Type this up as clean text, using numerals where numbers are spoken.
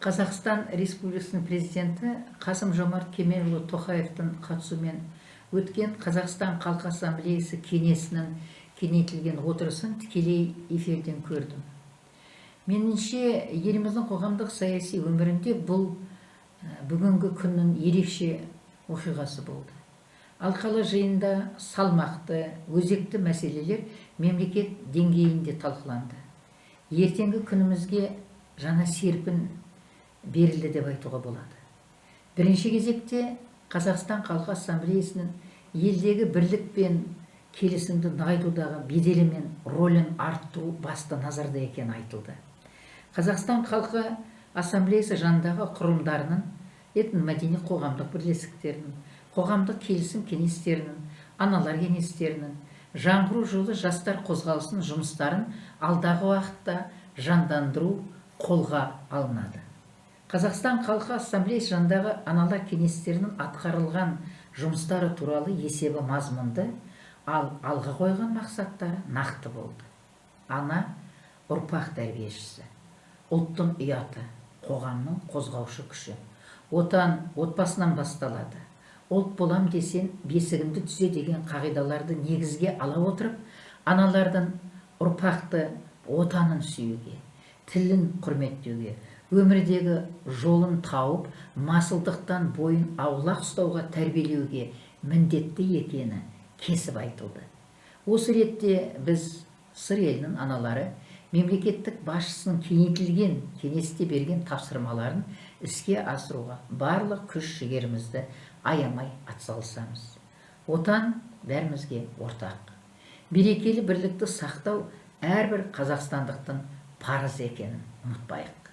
Қазақстан Республикасының президенті Қасым-Жомарт Кемелұлы Тоқаевтың қатысуымен өткен Қазақстан Халқы Ассамблеясы кеңесінің кеңейтілген отырысын тікелей эфирден көрдім. Меніңше, еліміздің қоғамдық саяси өмірінде бұл бүгінгі күннің ерекше оқиғасы болды. Алқалы жиында салмақты, өзекті мәселелер мемлекет деңгейінде талқыланды. Ертеңгі күнімізге жаңа серпін берілді деп айтуға болады. Бірінші кезекте Қазақстан Халқы Ассамблеясының елдегі бірлік пен келісімді нығайтудағы беделі мен рөлін арттыру басты назарда екені айтылды. Қазақстан Халқы Ассамблеясы жанындағы құрылымдарының, этномәдени қоғамдық бірлестіктерінің, қоғамдық келісім кеңестерінің, аналар кеңестерінің, жаңғыру жолы жастар қозғалысының жұмыстарын алдағы уақытта жандандыру қолға алынады. Қазақстан Халқы Ассамблеясы жанындағы аналар кеңестерінің атқарылған жұмыстары туралы есебі мазмұнды, ал алға қойған мақсаттары нақты болды. Ана ұрпақ тәрбиешісі, ұлттың ұяты, қоғамның қозғаушы күші. Отан отбасынан басталады. Ұлт болам десен, бесігіңді түзе деген қағидаларды негізге ала отырып, аналардың ұрпақты отанын сүюге, тілін құрметтеуге, өмірдегі жолын тауып, масылдықтан бойын аулақ ұстауға тәрбиелеуге міндетті екені кесіп айтылды. Осы ретте біз сыр елінің аналары мемлекеттік басшысының кеңейтілген кеңесте берген тапсырмаларын іске асыруға барлық күш-жігерімізді аямай атсалысамыз. Отан бәрімізге ортақ. Берекелі бірлікті сақтау әрбір қазақстандықтың парызы екенін ұмытпайық.